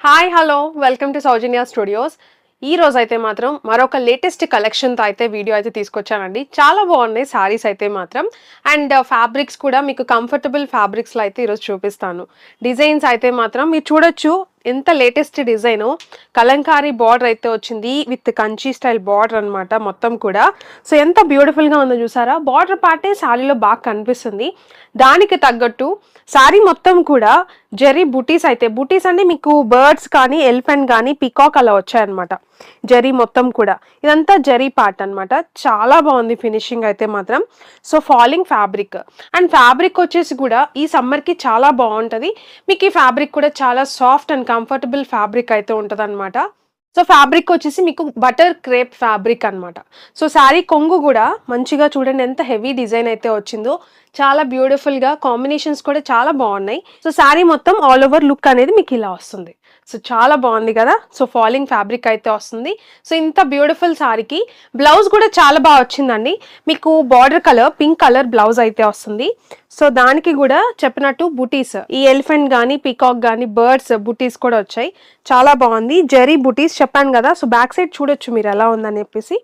Hi hello welcome to Soujanya studios. ఈ రోజు అయితే మాత్రం మరొక లేటెస్ట్ కలెక్షన్తో అయితే వీడియో అయితే తీసుకొచ్చానండి. చాలా బాగున్నాయి సారీస్ అయితే మాత్రం. అండ్ ఫ్యాబ్రిక్స్ కూడా మీకు కంఫర్టబుల్ ఫ్యాబ్రిక్స్లో అయితే ఈరోజు చూపిస్తాను. డిజైన్స్ అయితే మాత్రం మీరు చూడొచ్చు, ఎంత లేటెస్ట్ డిజైన్ కలంకారీ బార్డర్ అయితే వచ్చింది విత్ కంచి స్టైల్ బార్డర్ అనమాట మొత్తం కూడా. సో ఎంత బ్యూటిఫుల్గా ఉందో చూసారా. బార్డర్ పార్టే శారీలో బాగా కనిపిస్తుంది. దానికి తగ్గట్టు శారీ మొత్తం కూడా జెరీ బుటీస్ అయితే, బుటీస్ అంటే మీకు బర్డ్స్ కానీ ఎలిఫెంట్ కానీ పికాక్ అలా వచ్చాయన్నమాట. జెరీ మొత్తం కూడా ఇదంతా జెరీ పార్ట్ అనమాట. చాలా బాగుంది ఫినిషింగ్ అయితే మాత్రం. So falling fabric and fabric వచ్చేసి కూడా ఈ సమ్మర్కి చాలా బాగుంటుంది. మీకు ఈ ఫ్యాబ్రిక్ కూడా చాలా సాఫ్ట్ అండ్ కంఫర్టబుల్ ఫ్యాబ్రిక్ అయితే ఉంటుంది అనమాట. సో ఫ్యాబ్రిక్ వచ్చేసి మీకు బటర్ క్రేప్ ఫ్యాబ్రిక్ అనమాట. సో శారీ కొంగు కూడా మంచిగా చూడండి ఎంత హెవీ డిజైన్ అయితే వచ్చిందో. చాలా బ్యూటిఫుల్గా కాంబినేషన్స్ కూడా చాలా బాగున్నాయి. సో శారీ మొత్తం ఆల్ ఓవర్ లుక్ అనేది మీకు ఇలా వస్తుంది. సో చాలా బాగుంది కదా. సో ఫాలింగ్ ఫ్యాబ్రిక్ అయితే వస్తుంది. సో ఇంత బ్యూటిఫుల్ శారీకి బ్లౌజ్ కూడా చాలా బాగా వచ్చిందండి. మీకు border colour pink colour blouse అయితే వస్తుంది. సో దానికి కూడా చెప్పినట్టు బుటీస్, ఈ ఎలిఫెంట్ కానీ పీకాక్ కానీ బర్డ్స్ బుటీస్ కూడా వచ్చాయి. చాలా బాగుంది. జెరీ బుటీస్ చెప్పాను కదా. సో బ్యాక్ సైడ్ చూడొచ్చు మీరు ఎలా ఉందని చెప్పేసి.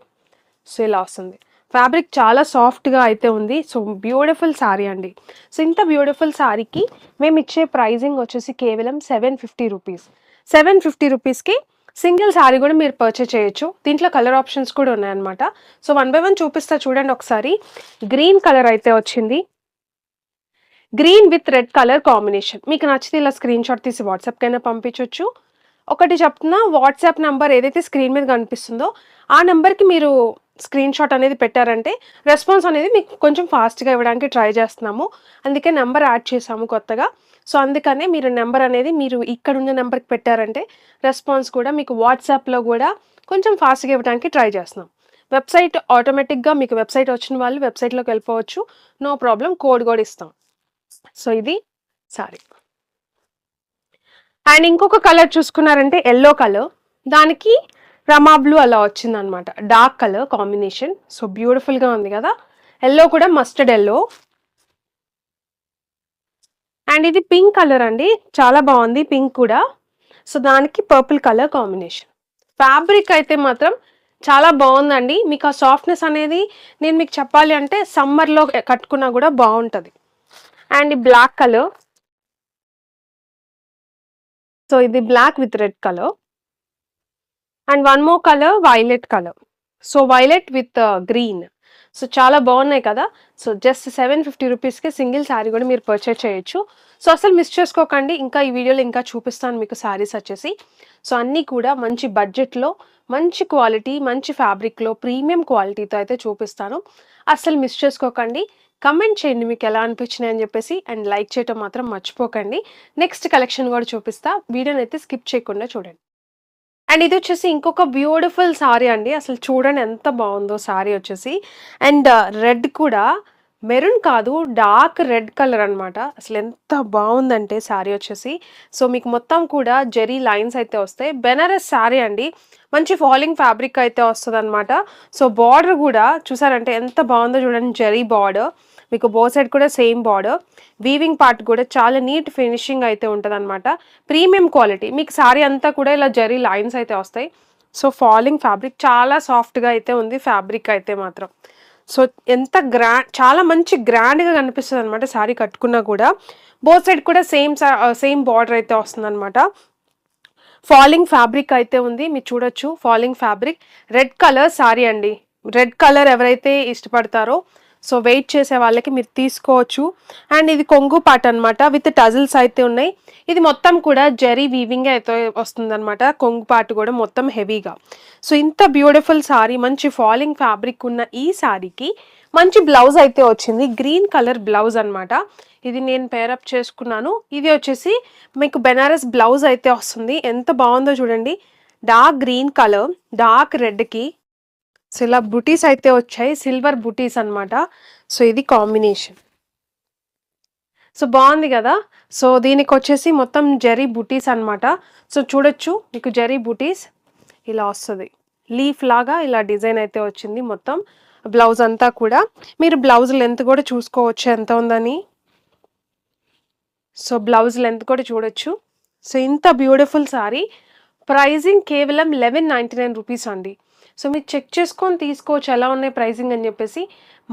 సో ఇలా వస్తుంది. ఫ్యాబ్రిక్ చాలా సాఫ్ట్గా అయితే ఉంది. సో బ్యూటిఫుల్ శారీ అండి. సో ఇంత బ్యూటిఫుల్ శారీకి మేము ఇచ్చే ప్రైజింగ్ వచ్చేసి కేవలం 750 రూపీస్. 750 రూపీస్కి సింగిల్ శారీ కూడా మీరు పర్చేస్ చేయొచ్చు. దీంట్లో కలర్ ఆప్షన్స్ కూడా ఉన్నాయన్నమాట. సో 1 by 1 చూపిస్తా చూడండి ఒకసారి. గ్రీన్ కలర్ అయితే వచ్చింది. Green with red colour combination. మీకు నచ్చితే ఇలా స్క్రీన్ షాట్ తీసి వాట్సాప్కైనా పంపించవచ్చు. ఒకటి చెప్తున్నా, వాట్సాప్ నెంబర్ ఏదైతే స్క్రీన్ మీద కనిపిస్తుందో ఆ నెంబర్కి మీరు స్క్రీన్ షాట్ అనేది పెట్టారంటే రెస్పాన్స్ అనేది మీకు కొంచెం ఫాస్ట్గా ఇవ్వడానికి ట్రై చేస్తున్నాము. అందుకే నెంబర్ యాడ్ చేసాము కొత్తగా. సో అందుకనే మీరు నెంబర్ అనేది మీరు ఇక్కడ ఉన్న నెంబర్కి పెట్టారంటే రెస్పాన్స్ కూడా మీకు వాట్సాప్లో కూడా కొంచెం ఫాస్ట్గా ఇవ్వడానికి ట్రై చేస్తున్నాం. వెబ్సైట్ ఆటోమేటిక్గా మీకు వెబ్సైట్ వచ్చిన వాళ్ళు వెబ్సైట్లోకి వెళ్ళిపోవచ్చు. No problem. కోడ్ కూడా ఇస్తాం. సో ఇది సారీ. అండ్ ఇంకొక కలర్ చూసుకున్నారంటే ఎల్లో కలర్, దానికి రమా బ్లూ అలా వచ్చింది అనమాట. Dark colour combination. సో బ్యూటిఫుల్గా ఉంది కదా. ఎల్లో కూడా మస్టర్డ్ ఎల్లో. అండ్ ఇది పింక్ కలర్ అండి. చాలా బాగుంది పింక్ కూడా. సో దానికి పర్పుల్ కలర్ కాంబినేషన్. ఫ్యాబ్రిక్ అయితే మాత్రం చాలా బాగుందండి. మీకు ఆ సాఫ్ట్నెస్ అనేది నేను మీకు చెప్పాలి అంటే సమ్మర్లో కట్టుకున్నా కూడా బాగుంటుంది. And black colour. సో ఇది black with red colour. And one more colour violet colour. So violet with green. So చాలా బాగున్నాయి కదా. సో జస్ట్ 750 రూపీస్కి సింగిల్ శారీ కూడా మీరు పర్చేస్ చేయొచ్చు. సో అసలు మిస్ చేసుకోకండి. ఇంకా ఈ వీడియోలో ఇంకా చూపిస్తాను మీకు శారీస్ వచ్చేసి. సో అన్నీ కూడా మంచి బడ్జెట్లో, మంచి క్వాలిటీ, మంచి ఫ్యాబ్రిక్లో, ప్రీమియం క్వాలిటీతో అయితే చూపిస్తాను. అసలు మిస్ చేసుకోకండి. కమెంట్ చేయండి మీకు ఎలా అనిపించినాయి అని చెప్పేసి. అండ్ లైక్ చేయటం మాత్రం మర్చిపోకండి. నెక్స్ట్ కలెక్షన్ కూడా చూపిస్తా. వీడియోని అయితే స్కిప్ చేయకుండా చూడండి. అండ్ ఇది వచ్చేసి ఇంకొక బ్యూటిఫుల్ సారీ అండి. అసలు చూడండి ఎంత బాగుందో సారీ వచ్చేసి. అండ్ రెడ్ కూడా మెరూన్ కాదు, డార్క్ రెడ్ కలర్ అనమాట. అసలు ఎంత బాగుందంటే సారీ వచ్చేసి. సో మీకు మొత్తం కూడా జెరీ లైన్స్ అయితే వస్తాయి. బెనారస్ సారీ అండి. మంచి ఫాలింగ్ ఫ్యాబ్రిక్ అయితే వస్తుంది అనమాట. సో బార్డర్ కూడా చూసారంటే ఎంత బాగుందో చూడండి. జెరీ బార్డర్ మీకు బో సైడ్ కూడా సేమ్ బార్డర్. వీవింగ్ పార్ట్ కూడా చాలా నీట్ ఫినిషింగ్ అయితే ఉంటుంది అనమాట. Premium quality. మీకు సారీ అంతా కూడా ఇలా జెరీ లైన్స్ అయితే వస్తాయి. సో ఫాలింగ్ ఫ్యాబ్రిక్ చాలా సాఫ్ట్గా అయితే ఉంది ఫ్యాబ్రిక్ అయితే మాత్రం. సో ఎంత చాలా మంచి గ్రాండ్గా కనిపిస్తుంది అనమాట సారీ కట్టుకున్నా కూడా. బో సైడ్ కూడా సేమ్ బార్డర్ అయితే వస్తుంది అనమాట. ఫాలింగ్ ఫ్యాబ్రిక్ అయితే ఉంది. మీరు చూడొచ్చు falling fabric. Red colour sorry అండి. రెడ్ కలర్ ఎవరైతే ఇష్టపడతారో సో వెయిట్ చేసే వాళ్ళకి మీరు తీసుకోవచ్చు. అండ్ ఇది కొంగు పార్ట్ అనమాట. విత్ టజిల్స్ అయితే ఉన్నాయి. ఇది మొత్తం కూడా జెరీ వీవింగ్ అయితే వస్తుంది అనమాట. కొంగు పార్ట్ కూడా మొత్తం హెవీగా. సో ఇంత బ్యూటిఫుల్ సారీ, మంచి ఫాలింగ్ ఫ్యాబ్రిక్ ఉన్న ఈ సారీకి మంచి బ్లౌజ్ అయితే వచ్చింది. గ్రీన్ కలర్ బ్లౌజ్ అనమాట. ఇది నేను పేరప్ చేసుకున్నాను. ఇది వచ్చేసి మీకు బెనారస్ బ్లౌజ్ అయితే వస్తుంది. ఎంత బాగుందో చూడండి. డార్క్ గ్రీన్ కలర్, డార్క్ రెడ్కి సో ఇలా బుటీస్ అయితే వచ్చాయి. సిల్వర్ బుటీస్ అనమాట. సో ఇది కాంబినేషన్. సో బాగుంది కదా. సో దీనికి వచ్చేసి మొత్తం జెరీ బుటీస్ అనమాట. సో చూడొచ్చు మీకు జెరీ బుటీస్ ఇలా వస్తుంది. లీఫ్ లాగా ఇలా డిజైన్ అయితే వచ్చింది మొత్తం బ్లౌజ్ అంతా కూడా. మీరు బ్లౌజ్ లెంత్ కూడా చూసుకోవచ్చు ఎంత ఉందని. సో బ్లౌజ్ లెంత్ కూడా చూడొచ్చు. సో ఇంత బ్యూటిఫుల్ సారీ ప్రైజింగ్ కేవలం 1199 రూపీస్ అండి. సో మీరు చెక్ చేసుకొని తీసుకోవచ్చు ఎలా ఉన్నాయి ప్రైజింగ్ అని చెప్పేసి.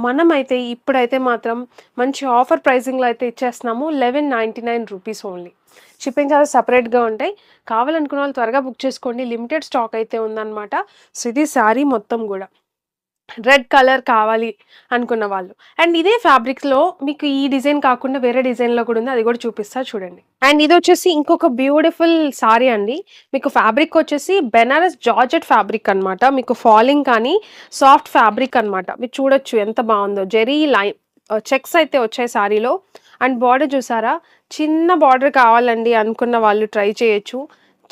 మనమైతే ఇప్పుడైతే మాత్రం మంచి ఆఫర్ ప్రైజింగ్లో అయితే ఇచ్చేస్తున్నాము 1199 రూపీస్ ఓన్లీ. షిప్పింగ్ చార్జెస్ సపరేట్గా ఉంటాయి. కావాలనుకున్న వాళ్ళు త్వరగా బుక్ చేసుకోండి, లిమిటెడ్ స్టాక్ అయితే ఉందన్నమాట. సో ఇది శారీ మొత్తం కూడా రెడ్ కలర్ కావాలి అనుకున్న వాళ్ళు. అండ్ ఇదే ఫ్యాబ్రిక్లో మీకు ఈ డిజైన్ కాకుండా వేరే డిజైన్లో కూడా ఉంది, అది కూడా చూపిస్తా చూడండి. అండ్ ఇది వచ్చేసి ఇంకొక బ్యూటిఫుల్ సారీ అండి. మీకు ఫ్యాబ్రిక్ వచ్చేసి బెనారస్ జార్జెట్ ఫ్యాబ్రిక్ అనమాట. మీకు ఫాలింగ్ కానీ సాఫ్ట్ ఫ్యాబ్రిక్ అనమాట. మీరు చూడొచ్చు ఎంత బాగుందో. జెరీ లైన్ చెక్స్ అయితే వచ్చాయి సారీలో. అండ్ బార్డర్ చూసారా, చిన్న బార్డర్ కావాలండి అనుకున్న వాళ్ళు ట్రై చేయొచ్చు.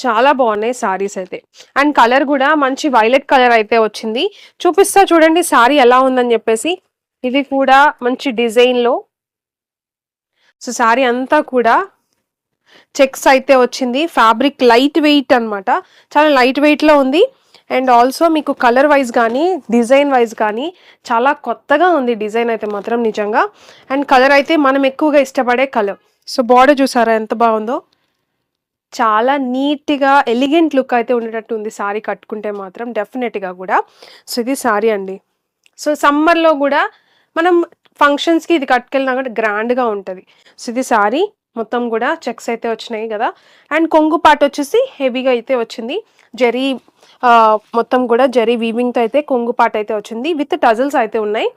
చాలా బాగున్నాయి సారీస్ అయితే. అండ్ కలర్ కూడా మంచి వైలెట్ కలర్ అయితే వచ్చింది. చూపిస్తా చూడండి సారీ ఎలా ఉందని చెప్పేసి. ఇది కూడా మంచి డిజైన్లో. సో సారీ అంతా కూడా చెక్స్ అయితే వచ్చింది. ఫ్యాబ్రిక్ లైట్ వెయిట్ అనమాట, చాలా లైట్ వెయిట్లో ఉంది. అండ్ ఆల్సో మీకు కలర్ వైజ్ కానీ డిజైన్ వైజ్ కానీ చాలా కొత్తగా ఉంది డిజైన్ అయితే మాత్రం నిజంగా. అండ్ కలర్ అయితే మనం ఎక్కువగా ఇష్టపడే కలర్. సో బార్డర్ చూసారా ఎంత బాగుందో, చాలా నీట్గా ఎలిగెంట్ లుక్ అయితే ఉండేటట్టు ఉంది సారీ కట్టుకుంటే మాత్రం డెఫినెట్గా కూడా. సో ఇది సారీ అండి. సో సమ్మర్లో కూడా మనం ఫంక్షన్స్కి ఇది కట్టుకెళ్ళినా కూడా గ్రాండ్గా ఉంటుంది. సో ఇది సారీ మొత్తం కూడా చెక్స్ అయితే వచ్చినాయి కదా. అండ్ కొంగు పార్ట్ వచ్చేసి హెవీగా అయితే వచ్చింది. జరీ మొత్తం కూడా జరీ వీవింగ్తో అయితే కొంగు పార్ట్ అయితే వచ్చింది, విత్ టజల్స్ అయితే ఉన్నాయి.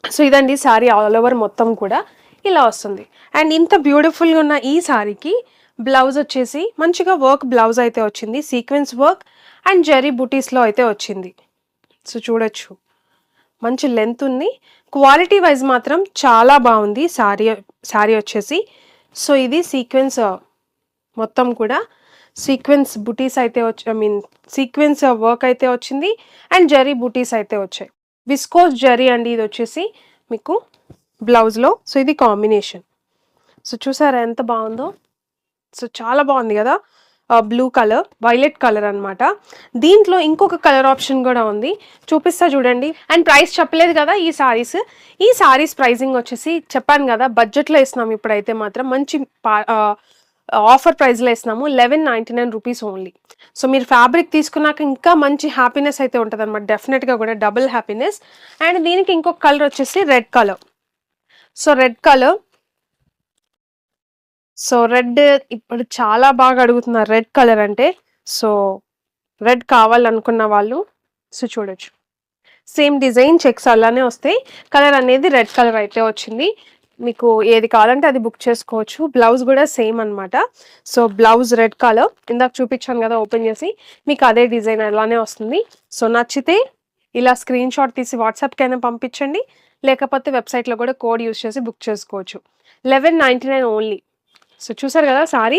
సో ఇదండి సారీ ఆల్ ఓవర్ మొత్తం కూడా ఇలా వస్తుంది. అండ్ ఇంత బ్యూటిఫుల్గా ఉన్న ఈ సారీకి బ్లౌజ్ వచ్చేసి మంచిగా వర్క్ బ్లౌజ్ అయితే వచ్చింది, సీక్వెన్స్ వర్క్ అండ్ జెరీ బుటీస్లో అయితే వచ్చింది. సో చూడొచ్చు మంచి లెంత్ ఉంది. క్వాలిటీ వైజ్ మాత్రం చాలా బాగుంది సారీ వచ్చేసి. సో ఇది సీక్వెన్స్ మొత్తం కూడా సీక్వెన్స్ బుటీస్ అయితే సీక్వెన్స్ వర్క్ అయితే వచ్చింది అండ్ జెరీ బుటీస్ అయితే వచ్చాయి. విస్కోస్ జెరీ అండి ఇది వచ్చేసి మీకు బ్లౌజ్లో. సో ఇది కాంబినేషన్. సో చూసారా ఎంత బాగుందో. సో చాలా బాగుంది కదా, బ్లూ కలర్ వైలెట్ కలర్ అనమాట. దీంట్లో ఇంకొక కలర్ ఆప్షన్ కూడా ఉంది, చూపిస్తా చూడండి. అండ్ ప్రైస్ చెప్పలేదు కదా ఈ సారీస్ ప్రైజింగ్ వచ్చేసి చెప్పాను కదా బడ్జెట్లో ఇస్తున్నాం. ఇప్పుడైతే మాత్రం మంచి ఆఫర్ ప్రైస్లో ఇస్తున్నాము 1199 రూపీస్ ఓన్లీ. సో మీరు ఫ్యాబ్రిక్ తీసుకున్నాక ఇంకా మంచి హ్యాపీనెస్ అయితే ఉంటుంది అనమాట, డెఫినెట్గా కూడా డబుల్ హ్యాపీనెస్. అండ్ దీనికి ఇంకొక కలర్ వచ్చేసి red colour. So red colour, so red ఇప్పుడు చాలా బాగా అడుగుతున్నారు రెడ్ కలర్ అంటే. సో రెడ్ కావాలనుకున్న వాళ్ళు సో చూడొచ్చు, సేమ్ డిజైన్ చెక్స్ అలానే వస్తాయి. కలర్ అనేది రెడ్ కలర్ అయితే వచ్చింది. మీకు ఏది కావాలంటే అది బుక్ చేసుకోవచ్చు. బ్లౌజ్ కూడా సేమ్ అనమాట. సో బ్లౌజ్ రెడ్ కలర్ ఇందాక చూపించాను కదా ఓపెన్ చేసి, మీకు అదే డిజైన్ అలానే వస్తుంది. సో నచ్చితే ఇలా స్క్రీన్ షాట్ తీసి వాట్సాప్కి అయినా పంపించండి, లేకపోతే వెబ్సైట్లో కూడా కోడ్ యూస్ చేసి బుక్ చేసుకోవచ్చు. 1199 ఓన్లీ. సో చూసారు కదా సారీ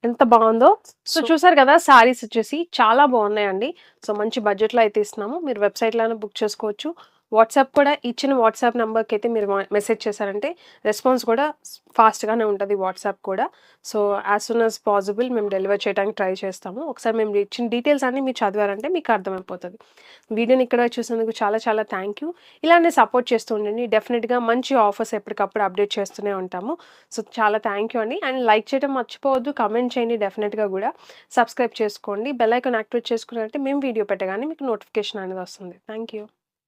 ఎంత బాగుందో. సో చూసారు కదా సారీస్ వచ్చేసి చాలా బాగున్నాయండి. సో మంచి బడ్జెట్లో అయితే ఇస్తున్నాము. మీరు వెబ్సైట్లోనే బుక్ చేసుకోవచ్చు. వాట్సాప్ కూడా ఇచ్చిన వాట్సాప్ నెంబర్కి అయితే మీరు మెసేజ్ చేశారంటే రెస్పాన్స్ కూడా ఫాస్ట్గానే ఉంటుంది వాట్సాప్ కూడా. So as soon as possible మేము డెలివర్ చేయడానికి ట్రై చేస్తాము. ఒకసారి మేము ఇచ్చిన డీటెయిల్స్ అన్నీ మీరు చదివారంటే మీకు అర్థమైపోతుంది. వీడియోని ఇక్కడ చూసినందుకు చాలా చాలా థ్యాంక్ యూ. ఇలానే సపోర్ట్ చేస్తూ ఉండండి. డెఫినెట్గా మంచి ఆఫర్స్ ఎప్పటికప్పుడు అప్డేట్ చేస్తూనే ఉంటాము. సో చాలా థ్యాంక్ యూ అండి. అండ్ లైక్ చేయడం మర్చిపోవద్దు, కమెంట్ చేయండి, డెఫినెట్గా కూడా సబ్స్క్రైబ్ చేసుకోండి. బెల్ ఐకాన్ యాక్టివేట్ చేసుకున్నారంటే మేము వీడియో పెట్టగానే మీకు నోటిఫికేషన్ అనేది వస్తుంది. Thank you.